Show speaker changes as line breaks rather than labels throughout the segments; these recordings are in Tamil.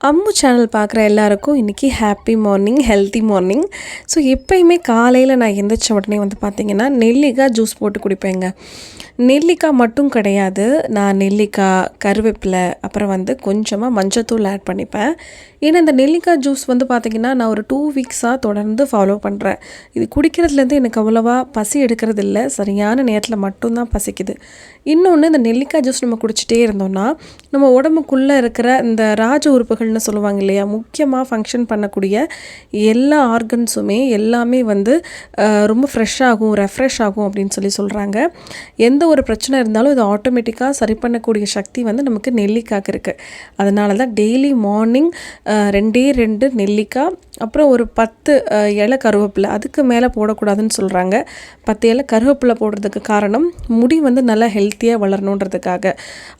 அம்மு சேனல் பார்க்குற எல்லாருக்கும் இன்றைக்கி happy morning, healthy morning. So எப்போயுமே காலையில் நான் எந்திரிச்ச உடனே வந்து பார்த்திங்கன்னா நெல்லிக்காய் ஜூஸ் போட்டு குடிப்பேங்க. நெல்லிக்காய் மட்டும் கிடையாது, நான் நெல்லிக்காய், கருவேப்பிலை, அப்புறம் வந்து கொஞ்சமாக மஞ்சத்தூள் ஆட் பண்ணிப்பேன். ஏன்னா இந்த நெல்லிக்காய் ஜூஸ் வந்து பார்த்திங்கன்னா நான் ஒரு 2 வீக்ஸாக தொடர்ந்து ஃபாலோ பண்ணுறேன். இது குடிக்கிறதுலேருந்து எனக்கு அவ்வளோவா பசி எடுக்கிறது இல்லை, சரியான நேரத்தில் மட்டும்தான் பசிக்குது. இன்னொன்று, இந்த நெல்லிக்காய் ஜூஸ் நம்ம குடிச்சிட்டே இருந்தோம்னா நம்ம உடம்புக்குள்ளே இருக்கிற இந்த ராஜ உறுப்புகள்னு சொல்லுவாங்க இல்லையா, முக்கியமாக ஃபங்க்ஷன் பண்ணக்கூடிய எல்லா ஆர்கன்ஸுமே எல்லாமே வந்து ரொம்ப ஃப்ரெஷ் ஆகும், ரெஃப்ரெஷ் ஆகும் அப்படின்னு சொல்கிறாங்க. எந்த ஒரு பிரச்சனை இருந்தாலும் இது ஆட்டோமேட்டிக்காக சரி பண்ணக்கூடிய சக்தி வந்து நமக்கு நெல்லிக்காய்க்கு இருக்குது. அதனால தான் டெய்லி மார்னிங் 2 நெல்லிக்காய், அப்புறம் ஒரு 10 இலை கருவேப்பிலை, அதுக்கு மேலே போடக்கூடாதுன்னு சொல்கிறாங்க. 10 இலை கருவேப்பிலை போடுறதுக்கு காரணம் முடி வந்து நல்லா ஹெல்த்தியாக வளரணுன்றதுக்காக.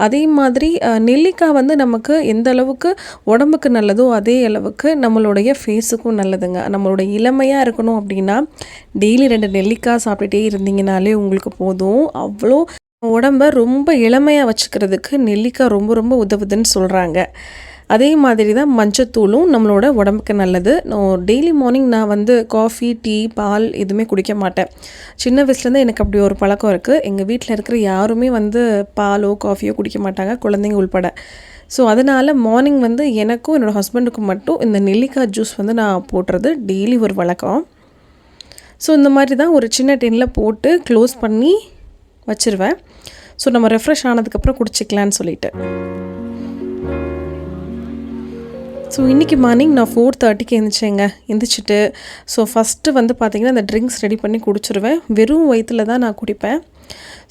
அதே மாதிரி நெல்லிக்காய் வந்து நமக்கு எந்த அளவுக்கு உடம்புக்கு நல்லதோ அதே அளவுக்கு நம்மளுடைய ஃபேஸுக்கும் நல்லதுங்க. நம்மளோட இளமையாக இருக்கணும் அப்படின்னா டெய்லி 2 நெல்லிக்காய் சாப்பிட்டுட்டே இருந்தீங்கனாலே உங்களுக்கு போதும். அவ்வளோ உடம்பை ரொம்ப இளமையாக வச்சுக்கிறதுக்கு நெல்லிக்காய் ரொம்ப ரொம்ப உதவுதுன்னு சொல்கிறாங்க. அதே மாதிரி தான் மஞ்சத்தூளும் நம்மளோட உடம்புக்கு நல்லது. டெய்லி மார்னிங் நான் வந்து காஃபி, டீ, பால் எதுவுமே குடிக்க மாட்டேன். சின்ன வயசுலேருந்து எனக்கு அப்படி ஒரு பழக்கம் இருக்குது. எங்கள் வீட்டில் இருக்கிற யாருமே வந்து பாலோ காஃபியோ குடிக்க மாட்டாங்க, குழந்தைங்க உள்பட. ஸோ அதனால் மார்னிங் வந்து எனக்கும் என்னோடய ஹஸ்பண்டுக்கும் மட்டும் இந்த நெல்லிக்காய் ஜூஸ் வந்து நான் போடுறது டெய்லி ஒரு வழக்கம். ஸோ இந்த மாதிரி தான் ஒரு சின்ன டின்னில் போட்டு க்ளோஸ் பண்ணி வச்சுருவேன். ஸோ நம்ம ரெஃப்ரெஷ் ஆனதுக்கப்புறம் குடிச்சிக்கலான்னு சொல்லிட்டு. ஸோ இன்றைக்கி மார்னிங் நான் 4:30க்கு எழுந்திரிச்சேங்க. எழுந்திரிச்சிட்டு ஸோ ஃபஸ்ட்டு வந்து பார்த்திங்கன்னா இந்த ட்ரிங்க்ஸ் ரெடி பண்ணி குடிச்சிருவேன். வெறும் வயிற்றில் தான் நான் குடிப்பேன்.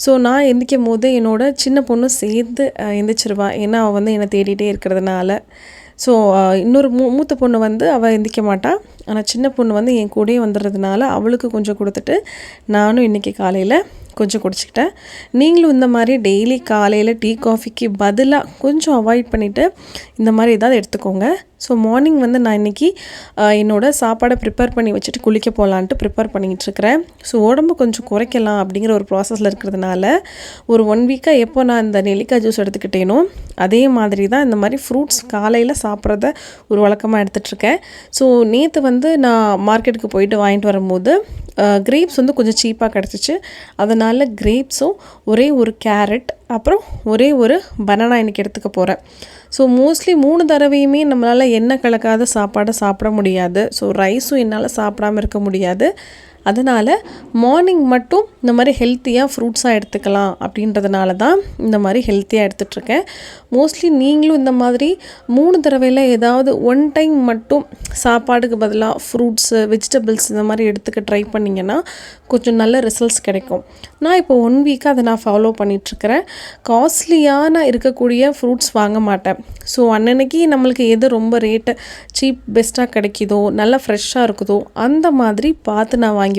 ஸோ நான் எந்திரிக்கும் போது என்னோடய சின்ன பொண்ணு சேர்ந்து எந்திரிச்சிருவா. ஏன்னா அவள் வந்து என்னை தேடிகிட்டே இருக்கிறதுனால. ஸோ இன்னொரு மூத்த பொண்ணு வந்து அவள் எந்திரிக்க மாட்டாள். ஆனால் சின்ன பொண்ணு வந்து என் கூடயே வந்துடுறதுனால அவளுக்கு கொஞ்சம் கொடுத்துட்டு நானும் இன்றைக்கி காலையில் கொஞ்சம் குடிச்சிக்கிட்டேன். நீங்களும் இந்த மாதிரி டெய்லி காலையில் டீ காஃபிக்கு பதிலாக கொஞ்சம் அவாய்ட் பண்ணிவிட்டு இந்த மாதிரி ஏதாவது எடுத்துக்கோங்க. ஸோ மார்னிங் வந்து நான் இன்றைக்கி என்னோடய சாப்பாடை ப்ரிப்பேர் பண்ணி வச்சுட்டு குளிக்க போகலான்ட்டு ப்ரிப்பேர் பண்ணிகிட்ருக்கிறேன். ஸோ உடம்பு கொஞ்சம் குறைக்கலாம் அப்படிங்கிற ஒரு ப்ராசஸில் இருக்கிறதுனால ஒரு 1 வீக்காக எப்போ நான் இந்த நெல்லிக்காய் ஜூஸ் எடுத்துக்கிட்டேனோ அதே மாதிரி தான் இந்த மாதிரி ஃப்ரூட்ஸ் காலையில் சாப்பிட்றத ஒரு வழக்கமாக எடுத்துகிட்ருக்கேன். ஸோ நேற்று வந்து நான் மார்க்கெட்டுக்கு போயிட்டு வாங்கிட்டு வரும்போது கிரேப்ஸ் வந்து கொஞ்சம் சீப்பாக கிடச்சிச்சு. அதனால் கிரேப்ஸும் ஒரே ஒரு கேரட் அப்புறம் ஒரே ஒரு பனானா இன்றைக்கி எடுத்துக்க போகிறேன். ஸோ மோஸ்ட்லி 3 தடவையுமே நம்மளால் எண்ணெய் கலக்காத சாப்பாடை சாப்பிட முடியாது. ஸோ ரைஸும் என்னால் சாப்பிடாமல் இருக்க முடியாது. அதனால் மார்னிங் மட்டும் இந்த மாதிரி ஹெல்த்தியாக ஃப்ரூட்ஸாக எடுத்துக்கலாம் அப்படின்றதுனால தான் இந்த மாதிரி ஹெல்த்தியாக எடுத்துகிட்ருக்கேன். மோஸ்ட்லி நீங்களும் இந்த மாதிரி 3 தடவையில் ஏதாவது 1 டைம் மட்டும் சாப்பாடுக்கு பதிலாக ஃப்ரூட்ஸு, வெஜிடபிள்ஸ் இந்த மாதிரி எடுத்துக்க ட்ரை பண்ணிங்கன்னா கொஞ்சம் நல்ல ரிசல்ட்ஸ் கிடைக்கும். நான் இப்போ 1 வீக்காக அதை நான் ஃபாலோ பண்ணிகிட்ருக்கிறேன். காஸ்ட்லியான இருக்கக்கூடிய ஃப்ரூட்ஸ் வாங்க மாட்டேன். ஸோ அன்னன்னைக்கு நம்மளுக்கு எது ரொம்ப ரேட்டு சீப் பெஸ்ட்டாக கிடைக்குதோ, நல்லா ஃப்ரெஷ்ஷாக இருக்குதோ அந்த மாதிரி பார்த்து நான் வாங்கிப்பேன்.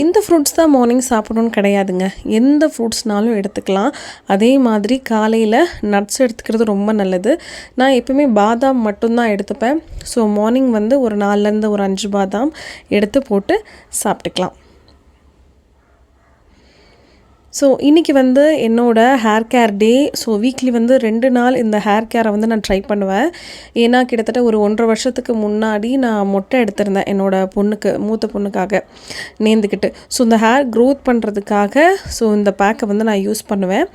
இந்த ஃப்ரூட்ஸ் தான் மார்னிங் சாப்பிடணும்னு கிடையாதுங்க. எந்த ஃப்ரூட்ஸ்னாலும் எடுத்துக்கலாம். அதே மாதிரி காலையில் நட்ஸ் எடுத்துக்கிறது ரொம்ப நல்லது. நான் எப்பவுமே பாதாம் மட்டும்தான் எடுத்துப்பேன். ஸோ மார்னிங் வந்து ஒரு 4லேருந்து ஒரு 5 பாதாம் எடுத்து போட்டு சாப்பிட்டுக்கலாம். ஸோ இன்றைக்கி வந்து என்னோடய ஹேர் கேர் டே. ஸோ வீக்லி வந்து 2 நாள் இந்த ஹேர் கேரை வந்து நான் ட்ரை பண்ணுவேன். ஏன்னா கிட்டத்தட்ட ஒரு 1.5 வருஷத்துக்கு முன்னாடி நான் மொட்டை எடுத்திருந்தேன் என்னோடய பொண்ணுக்கு, மூத்த பொண்ணுக்காக நேர்ந்துக்கிட்டு. ஸோ இந்த ஹேர் க்ரோத் பண்ணுறதுக்காக ஸோ இந்த பேக்கை வந்து நான் யூஸ் பண்ணுவேன்.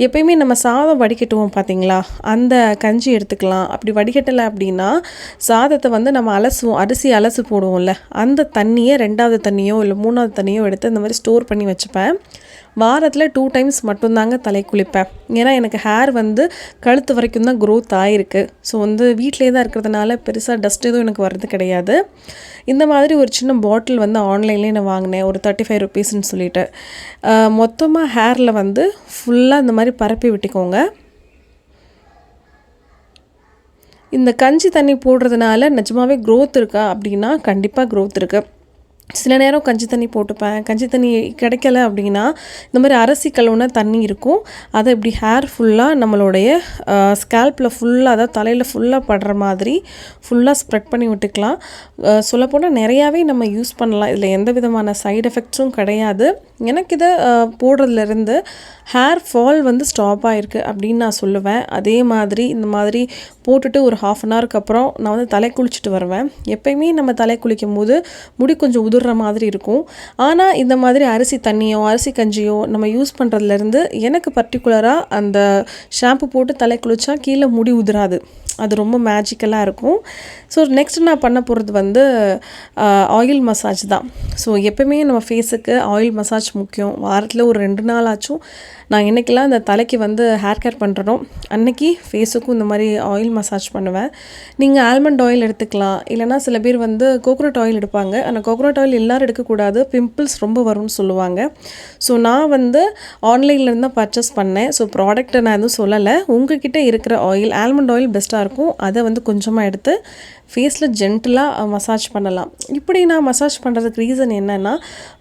எப்பயுமே நம்ம சாதம் வடிகட்டுவோம் பார்த்திங்களா, அந்த கஞ்சி எடுத்துக்கலாம். அப்படி வடிகட்டலை அப்படின்னா சாதத்தை வந்து நம்ம அலசுவோம், அரிசி அலசு போடுவோம்ல, அந்த தண்ணியை 2வது தண்ணியோ இல்லை 3வது தண்ணியோ எடுத்து இந்த மாதிரி ஸ்டோர் பண்ணி வச்சுப்பேன். வாரத்தில் 2 டைம்ஸ் மட்டும்தாங்க தலை குளிப்பேன். ஏன்னா எனக்கு ஹேர் வந்து கழுத்து வரைக்கும் தான் க்ரோத் ஆகிருக்கு. ஸோ வந்து வீட்டிலே தான் இருக்கிறதுனால பெருசாக டஸ்ட் எதுவும் எனக்கு வர்றது கிடையாது. இந்த மாதிரி ஒரு சின்ன பாட்டில் வந்து ஆன்லைன்லேயே நான் வாங்கினேன், ஒரு 35 ருபீஸ்ன்னு சொல்லிட்டு. மொத்தமாக ஹேரில் வந்து ஃபுல்லாக இந்த மாதிரி பரப்பி விட்டுக்கோங்க. இந்த கஞ்சி தண்ணி போடுறதுனால நிஜமாகவே க்ரோத் இருக்கா அப்படின்னா கண்டிப்பாக க்ரோத் இருக்குது. சில நேரம் கஞ்சி தண்ணி போட்டுப்பேன். கஞ்சி தண்ணி கிடைக்கல அப்படின்னா, இந்த மாதிரி அரிசி கழுவுன தண்ணி இருக்கும். அதை இப்படி ஹேர் ஃபுல்லாக நம்மளுடைய ஸ்கேல்பில் ஃபுல்லாக, அதாவது தலையில் ஃபுல்லாக படுற மாதிரி ஃபுல்லாக ஸ்ப்ரெட் பண்ணி விட்டுக்கலாம். சொல்லப்போனால் நிறையாவே நம்ம யூஸ் பண்ணலாம். இதில் எந்த விதமான சைடு எஃபெக்ட்ஸும் கிடையாது. எனக்கு இதை போடுறதுலேருந்து ஹேர் ஃபால் வந்து ஸ்டாப் ஆகிருக்கு அப்படின்னு நான் சொல்லுவேன். அதே மாதிரி இந்த மாதிரி போட்டுட்டு ஒரு 1/2 ஹவருக்கு அப்புறம் நான் வந்து தலை குளிச்சுட்டு வருவேன். எப்பயுமே நம்ம தலை குளிக்கும் போது முடி கொஞ்சம் உதிர்ற மாதிரி இருக்கும். ஆனால் இந்த மாதிரி அரிசி தண்ணியோ அரிசி கஞ்சியோ நம்ம யூஸ் பண்ணுறதுலேருந்து எனக்கு பர்டிகுலராக அந்த ஷாம்பு போட்டு தலை குளித்தா கீழே முடி உதிராது. அது ரொம்ப மேஜிக்கலாக இருக்கும். ஸோ நெக்ஸ்ட் நான் பண்ண போகிறது வந்து ஆயில் மசாஜ் தான். ஸோ எப்போயுமே நம்ம ஃபேஸுக்கு ஆயில் மசாஜ் முக்கியம். வாரத்தில் ஒரு 2 நாள் ஆச்சும் நான் என்றைக்கெல்லாம் இந்த தலைக்கு வந்து ஹேர் கேர் பண்ணுறனோ அன்றைக்கி ஃபேஸுக்கும் இந்த மாதிரி ஆயில் மசாஜ் பண்ணுவேன். நீங்கள் ஆல்மண்ட் ஆயில் எடுத்துக்கலாம், இல்லைனா சில பேர் வந்து கோகோனட் ஆயில் எடுப்பாங்க. ஆனால் கோகோனட் ஆயில் எல்லோரும் எடுக்கக்கூடாது, பிம்பிள்ஸ் ரொம்ப வரும்னு சொல்லுவாங்க. ஸோ நான் வந்து ஆன்லைன்லேருந்து தான் பர்ச்சேஸ் பண்ணேன். ஸோ ப்ராடக்ட்டை நான் எதுவும் சொல்லலை. உங்கள்கிட்ட இருக்கிற ஆயில், ஆல்மண்ட் ஆயில் பெஸ்ட்டாக இருக்கும். அதை வந்து கொஞ்சமாக எடுத்து ஃபேஸில் ஜென்டிலாக மசாஜ் பண்ணலாம். இப்படி நான் மசாஜ் பண்ணுறதுக்கு ரீசன் என்னென்னா,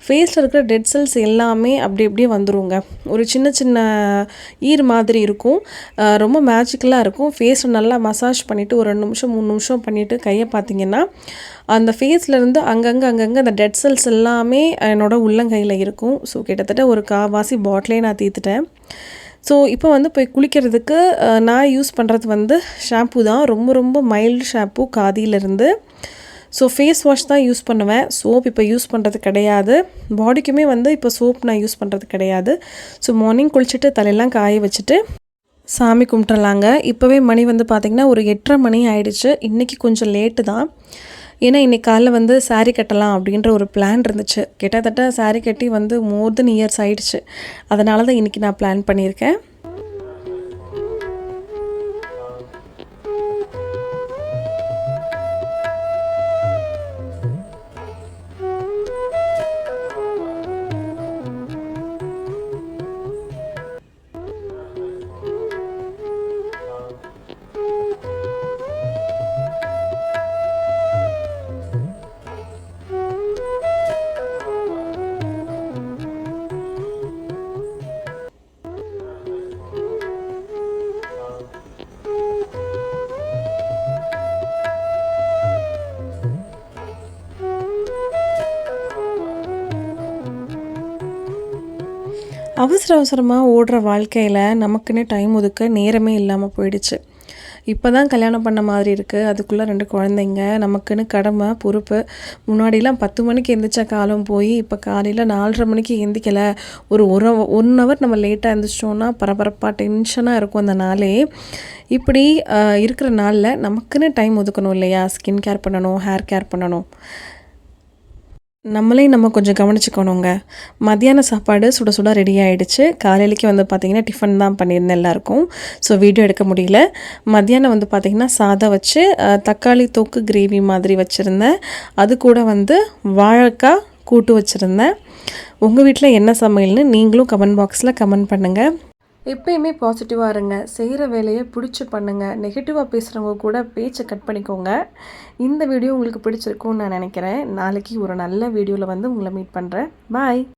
ஃபேஸில் இருக்கிற டெட் செல்ஸ் எல்லாமே அப்படி அப்படியே வந்துருங்க. ஒரு சின்ன சின்ன ஈர் மாதிரி இருக்கும். ரொம்ப மேஜிக்கலாக இருக்கும். ஃபேஸை நல்லா மசாஜ் பண்ணிவிட்டு ஒரு 2 நிமிஷம் 3 நிமிஷம் பண்ணிவிட்டு கையை பார்த்திங்கன்னா அந்த ஃபேஸ்லேருந்து அங்கங்கே அந்த டெட் செல்ஸ் எல்லாமே என்னோடய உள்ளங்கையில் இருக்கும். ஸோ கிட்டத்தட்ட ஒரு கால்வாசி பாட்டிலே நான் தீர்த்துட்டேன். ஸோ இப்போ வந்து போய் குளிக்கிறதுக்கு நான் யூஸ் பண்ணுறது வந்து ஷாம்பு தான். ரொம்ப ரொம்ப மைல்டு ஷாம்பு காதியிலேருந்து. ஸோ ஃபேஸ் வாஷ் தான் யூஸ் பண்ணுவேன். சோப் இப்போ யூஸ் பண்ணுறது கிடையாது. பாடிக்குமே வந்து இப்போ சோப் நான் யூஸ் பண்ணுறது கிடையாது. ஸோ மார்னிங் குளிச்சுட்டு தலையெல்லாம் காய வச்சுட்டு சாமி கும்பிட்றலாங்க. இப்போவே மணி வந்து பார்த்திங்கன்னா ஒரு 8:30 மணி ஆயிடுச்சு. இன்றைக்கி கொஞ்சம் லேட்டு தான். ஏன்னா இன்றைக்கி காலைல வந்து சாரீ கட்டலாம் அப்படின்ற ஒரு பிளான் இருந்துச்சு. கிட்டத்தட்ட சாரீ கட்டி வந்து மோர் தென் இயர்ஸ் ஆயிடுச்சு. அதனால தான் இன்றைக்கி நான் பிளான் பண்ணியிருக்கேன். அவசரமாக ஓடுற வாழ்க்கையில் நமக்குன்னு டைம் ஒதுக்க நேரமே இல்லாமல் போயிடுச்சு. இப்போ தான் கல்யாணம் பண்ண மாதிரி இருக்குது. அதுக்குள்ளே 2 குழந்தைங்க, நமக்குன்னு கடமை பொறுப்பு. முன்னாடிலாம் 10 மணிக்கு எந்திரிச்ச காலம் போய் இப்போ காலையில் 4:30 மணிக்கு எந்திக்கலை, ஒரு 1 ஹவர் நம்ம லேட்டாக எழுந்திரிச்சிட்டோன்னா பரபரப்பாக டென்ஷனாக இருக்கும் அந்த நாளே. இப்படி இருக்கிற நாளில் நமக்குன்னு டைம் ஒதுக்கணும் இல்லையா? ஸ்கின் கேர் பண்ணணும், ஹேர் கேர் பண்ணணும். நம்ம கொஞ்சம் கவனிச்சுக்கணுங்க. மத்தியான சாப்பாடு சுட சுட ரெடி ஆகிடுச்சு. காலையிலைக்கு வந்து பார்த்திங்கன்னா டிஃபன் தான் பண்ணியிருந்தேன் எல்லாருக்கும். ஸோ வீடியோ எடுக்க முடியல. மத்தியானம் வந்து பார்த்திங்கன்னா சாதம் வச்சு தக்காளி தொக்கு கிரேவி மாதிரி வச்சுருந்தேன். அது கூட வந்து வாழைக்காய் கூட்டு வச்சுருந்தேன். உங்கள் வீட்டில் என்ன சமையல்னு நீங்களும் கமெண்ட் பாக்ஸில் கமெண்ட் பண்ணுங்கள். எப்பயுமே பாசிட்டிவாக இருங்க. செய்கிற வேலையை பிடிச்சி பண்ணுங்கள். நெகட்டிவாக பேசுகிறவங்க கூட பேச்சை கட் பண்ணிக்கோங்க. இந்த வீடியோ உங்களுக்கு பிடிச்சிருக்கும்னு நான் நினைக்கிறேன். நாளைக்கு ஒரு நல்ல வீடியோவில் வந்து உங்களை மீட் பண்ணுறேன். பாய்.